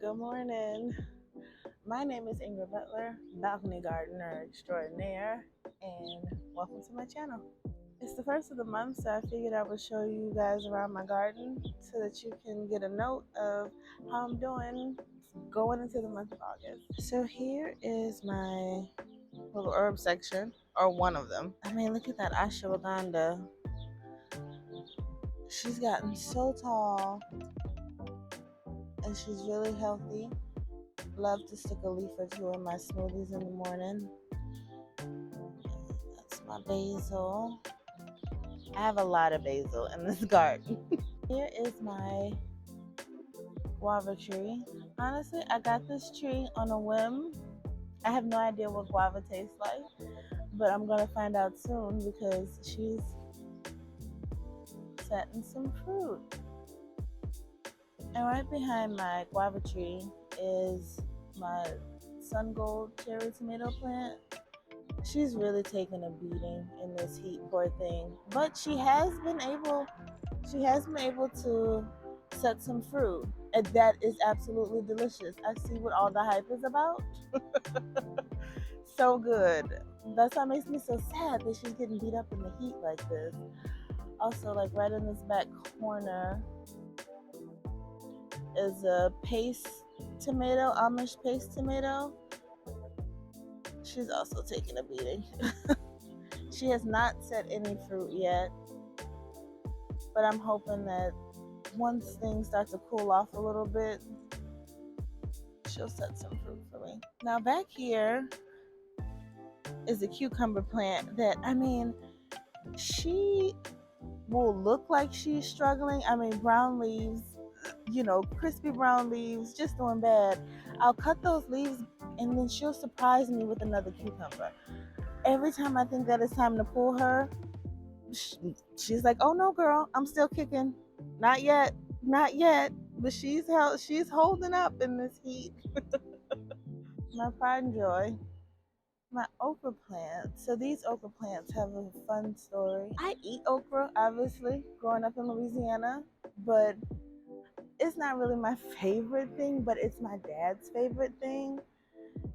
Good morning. My name is Ingrid Butler, balcony gardener extraordinaire, and welcome to my channel. It's the first of the month, so I figured I would show you guys around my garden so that you can get a note of how I'm doing going into the month of August. So here is my little herb section, or one of them. I mean, look at that ashwagandha. She's gotten so tall and she's really healthy. Love to stick a leaf or two in my smoothies in the morning. That's my basil. I have a lot of basil in this garden. Here is my guava tree. Honestly, I got this tree on a whim. I have no idea what guava tastes like, but I'm gonna find out soon because she's setting some fruit. And right behind my guava tree is my sun gold cherry tomato plant. She's really taken a beating in this heat, poor thing. But she has been able to set some fruit. And that is absolutely delicious. I see what all the hype is about. So good. That's what makes me so sad that she's getting beat up in the heat like this. Also, like right in this back corner is a paste tomato, Amish paste tomato. She's also taking a beating. She has not set any fruit yet, but I'm hoping that once things start to cool off a little bit, she'll set some fruit for me. Now back here is a cucumber plant that, I mean, she will look like she's struggling. I mean, brown leaves, crispy brown leaves, just doing bad. I'll cut those leaves and then she'll surprise me with another cucumber. Every time I think that it's time to pull her, she's like, "Oh no, girl, I'm still kicking. Not yet, not yet." But she's holding up in this heat. My pride and joy. My okra plants. So these okra plants have a fun story. I eat okra, obviously, growing up in Louisiana, but it's not really my favorite thing, but it's my dad's favorite thing.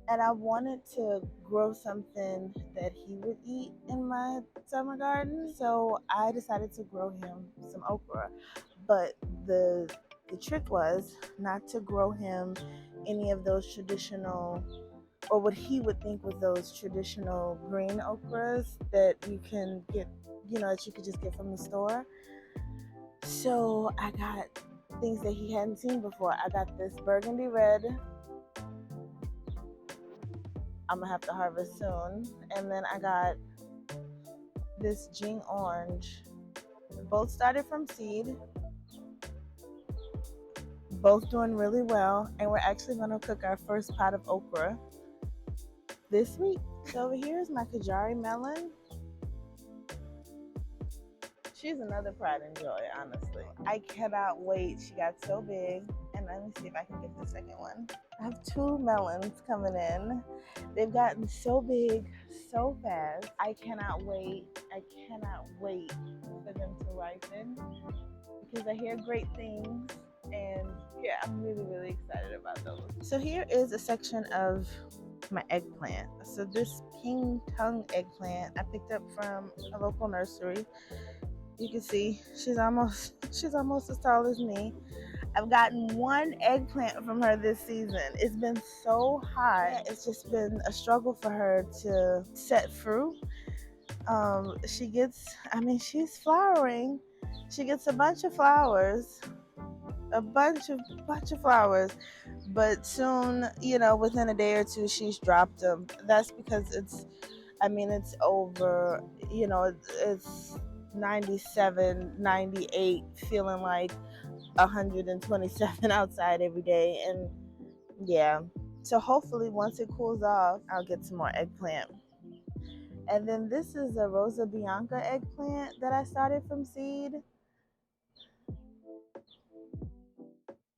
And I wanted to grow something that he would eat in my summer garden. So I decided to grow him some okra. But the trick was not to grow him any of those traditional, or what he would think was those traditional green okras that you can get, that you could just get from the store. So I got things that he hadn't seen before. I got this burgundy red. I'm gonna have to harvest soon. And then I got this Jing orange. Both started from seed. Both doing really well. And we're actually gonna cook our first pot of okra this week. So over here is my Kajari melon. She's another pride and joy, honestly. I cannot wait. She got so big. And let me see if I can get the second one. I have 2 melons coming in. They've gotten so big so fast. I cannot wait. I cannot wait for them to ripen because I hear great things. And yeah, I'm really, really excited about those. So here is a section of my eggplant. So this ping tongue eggplant I picked up from a local nursery. You can see she's almost as tall as me. I've gotten 1 eggplant from her this season. It's been so hot. It's just been a struggle for her to set fruit. She's flowering. She gets a bunch of flowers, but soon, within a day or two, she's dropped them. That's because it's over, it's 97, 98, feeling like 127 outside every day. And yeah, so hopefully once it cools off, I'll get some more eggplant. And then this is a Rosa Bianca eggplant that I started from seed.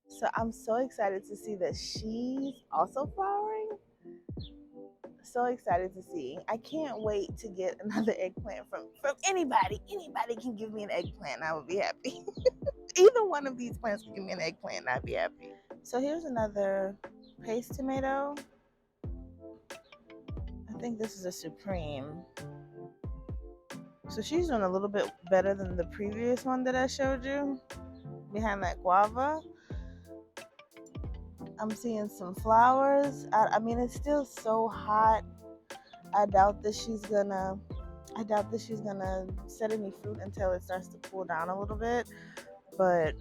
So I'm so excited to see that she's also flowering. So excited to see. I can't wait to get another eggplant from anybody. Anybody can give me an eggplant and I would be happy. Either one of these plants can give me an eggplant and I'd be happy. So here's another paste tomato. I think this is a Supreme. So she's doing a little bit better than the previous one that I showed you behind that guava. I'm seeing some flowers. I mean, it's still so hot. I doubt that she's gonna set any fruit until it starts to cool down a little bit. But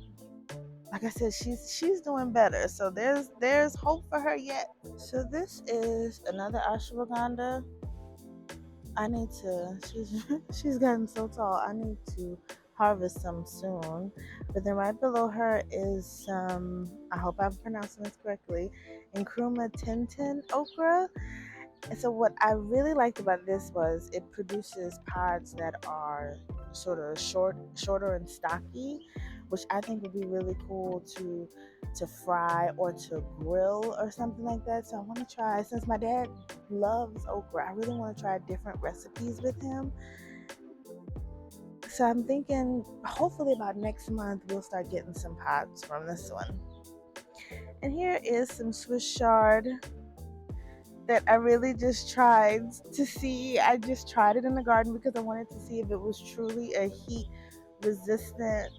like I said, she's doing better. So there's hope for her yet. So this is another ashwagandha. I need to. She's gotten so tall. I need to harvest some soon. But then right below her is some. I hope I'm pronouncing this correctly. Nkrumah Tintin okra. And so what I really liked about this was it produces pods that are sort of shorter and stocky, which I think would be really cool to fry or to grill or something like that. So I want to try, since my dad loves okra, I really want to try different recipes with him. So I'm thinking hopefully about next month we'll start getting some pods from this one. And here is some Swiss chard that I really just tried to see. I just tried it in the garden because I wanted to see if it was truly a heat resistant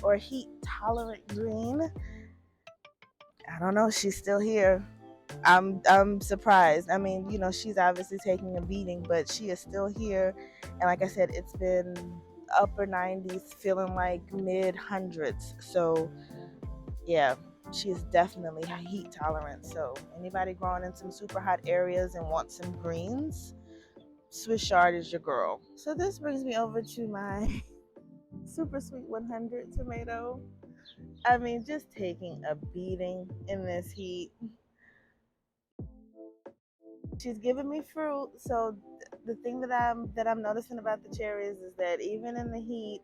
or heat tolerant green. I don't know, she's still here. I'm surprised. I mean, you know, she's obviously taking a beating, but she is still here. And like I said, it's been upper 90s, feeling like mid hundreds. So yeah, she is definitely heat tolerant. So anybody growing in some super hot areas and want some greens, Swiss chard is your girl. So this brings me over to my super sweet 100 tomato. I mean, just taking a beating in this heat. She's giving me fruit. So the thing that I'm noticing about the cherries is that even in the heat,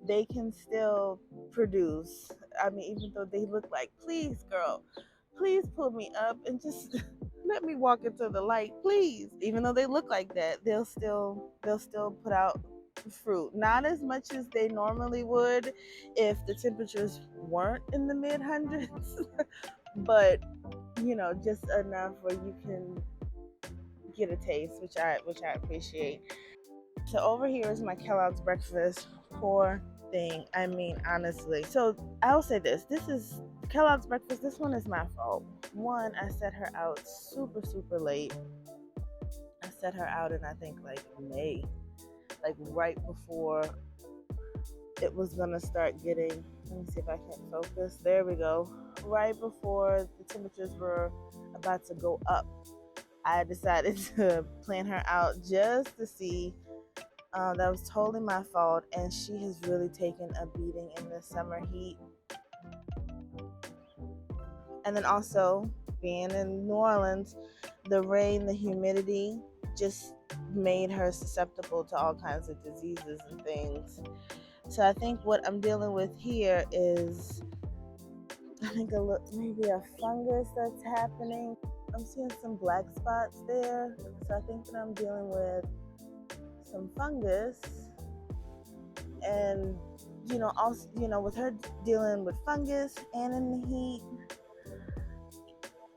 they can still produce. I mean, even though they look like, please, girl, please pull me up and just let me walk into the light, please. Even though they look like that, they'll still put out fruit. Not as much as they normally would if the temperatures weren't in the mid hundreds, but you know, just enough where you can get a taste, which I appreciate. So over here is my Kellogg's breakfast. Poor thing. I mean, honestly. So I'll say this. This is Kellogg's breakfast. This one is my fault. One, I set her out super late. I set her out in I think like May, like right before it was gonna start getting. Let me see if I can focus. There we go. Right before the temperatures were about to go up, I decided to plan her out just to see. That was totally my fault, and she has really taken a beating in the summer heat. And then also, being in New Orleans, the rain, the humidity just made her susceptible to all kinds of diseases and things. So I think what I'm dealing with here is, I think maybe a fungus that's happening. I'm seeing some black spots there, so I think that I'm dealing with some fungus. And you know, also, you know, with her dealing with fungus and in the heat,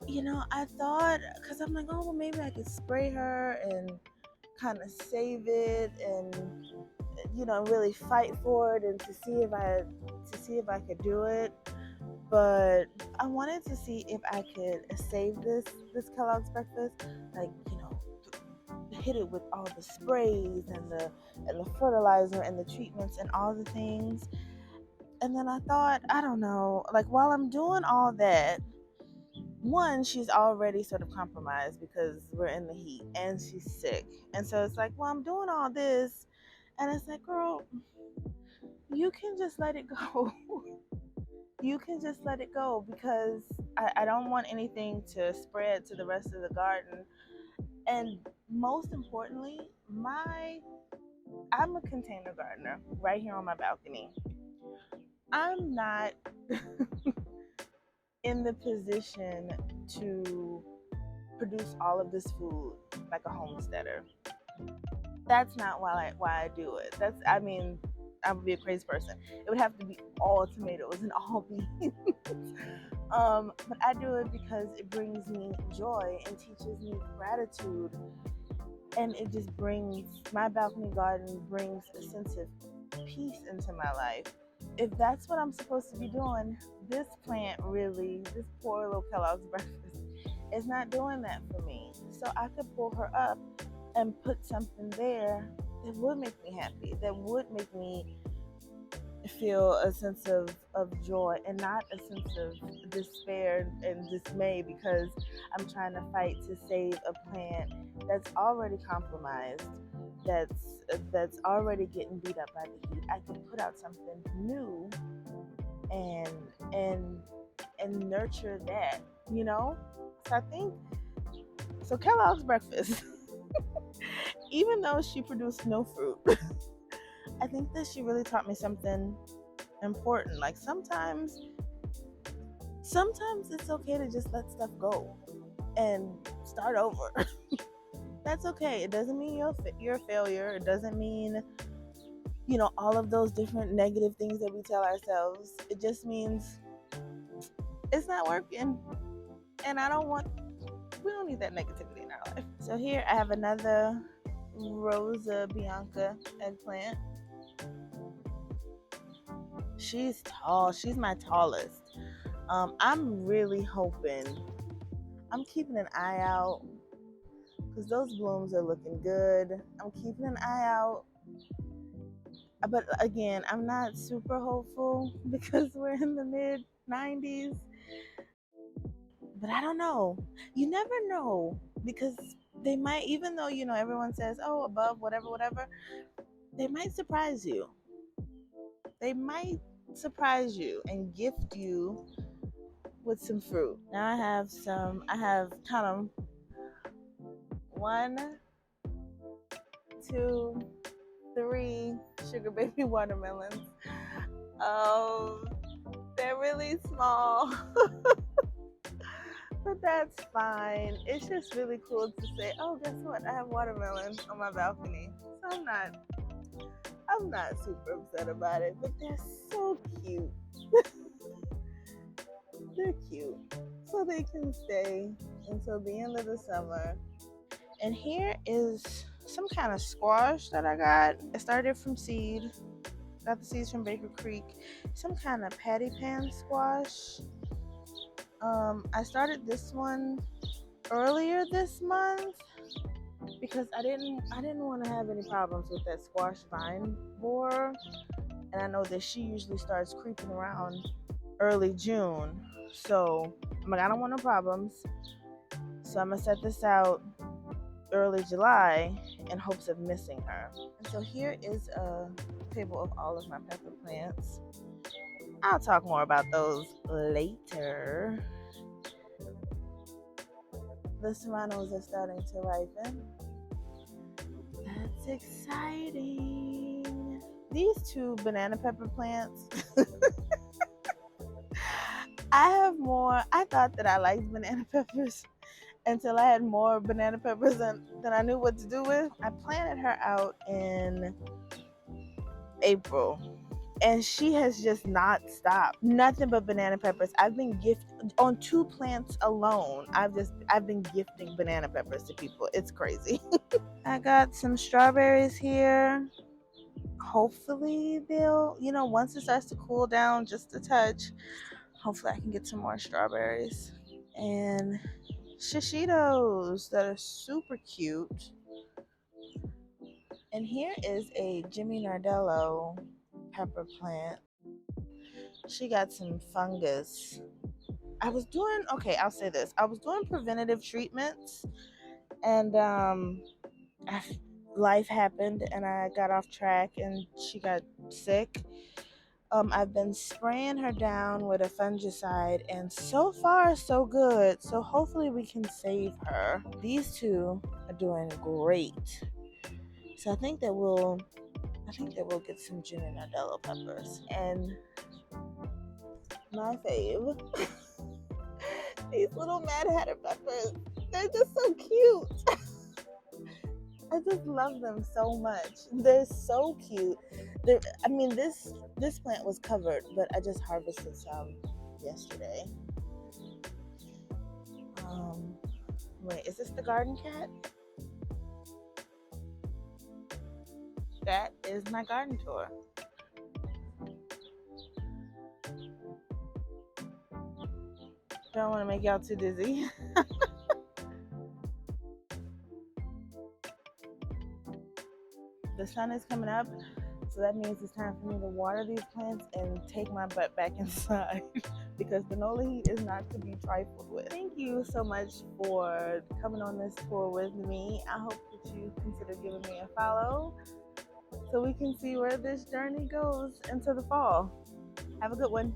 you know, I thought, because I'm like, oh well, maybe I could spray her and kind of save it, and you know, really fight for it, and to see if I could do it. But I wanted to see if I could save this Kellogg's breakfast, like, you know, hit it with all the sprays and the fertilizer and the treatments and all the things. And then I thought, I don't know, like while I'm doing all that, one, she's already sort of compromised because we're in the heat and she's sick. And so it's like, well, I'm doing all this, and it's like, girl, you can just let it go. You can just let it go, because I don't want anything to spread to the rest of the garden. And most importantly, I'm a container gardener right here on my balcony. I'm not in the position to produce all of this food like a homesteader. That's not why I do it. I mean, I would be a crazy person. It would have to be all tomatoes and all beans. But I do it because it brings me joy and teaches me gratitude, and it just brings, my balcony garden brings a sense of peace into my life. If that's what I'm supposed to be doing, this plant really, this poor little Kellogg's breakfast, is not doing that for me. So I could pull her up and put something there that would make me happy, that would make me feel a sense of joy and not a sense of despair and dismay because I'm trying to fight to save a plant that's already compromised, that's already getting beat up by the heat. I can put out something new and and and nurture that, you know? So I think so Kellogg's breakfast, even though she produced no fruit, I think that she really taught me something important. Like sometimes it's okay to just let stuff go and start over. That's okay. It doesn't mean you're a failure. It doesn't mean, all of those different negative things that we tell ourselves. It just means it's not working. And we don't need that negativity in our life. So here I have another Rosa Bianca eggplant. She's tall. She's my tallest. I'm really hoping, I'm keeping an eye out because those blooms are looking good. I'm keeping an eye out. But again, I'm not super hopeful because we're in the mid 90s. But I don't know. You never know because they might, even though, everyone says, oh, above, whatever, they might surprise you. They might surprise you and gift you with some fruit. Now I have kind of 1, 2, 3 sugar baby watermelons. They're really small, but that's fine. It's just really cool to say, oh, guess what? I have watermelon on my balcony. So I'm not super upset about it, but they're so cute. They're cute. So they can stay until the end of the summer. And here is some kind of squash that I got. I started from seed. Got the seeds from Baker Creek. Some kind of patty pan squash. I started this one earlier this month because I didn't want to have any problems with that squash vine borer. And I know that she usually starts creeping around early June. So I'm like, I don't want no problems. So I'm gonna set this out early July in hopes of missing her. And so here is a table of all of my pepper plants. I'll talk more about those later. The serranos are starting to ripen. That's exciting. These 2 banana pepper plants. I thought that I liked banana peppers until I had more banana peppers than I knew what to do with. I planted her out in April and she has just not stopped. Nothing but banana peppers. I've been gifted on 2 plants alone. I've been gifting banana peppers to people. It's crazy. I got some strawberries here. Hopefully they'll, once it starts to cool down just a touch, hopefully I can get some more strawberries. And shishitos that are super cute. And here is a Jimmy Nardello pepper plant. She got some fungus. I'll say this. I was doing preventative treatments and life happened and I got off track and she got sick. I've been spraying her down with a fungicide and so far so good. So hopefully we can save her. These 2 are doing great. So I think that we'll get some Jimmy Nardello peppers. And my fave, these little Mad Hatter peppers. They're just so cute. I just love them so much. They're so cute. This plant was covered, but I just harvested some yesterday. Wait, is this the garden cat? That is my garden tour. Don't want to make y'all too dizzy. The sun is coming up, so that means it's time for me to water these plants and take my butt back inside because Binola heat is not to be trifled with. Thank you so much for coming on this tour with me. I hope that you consider giving me a follow so we can see where this journey goes into the fall. Have a good one.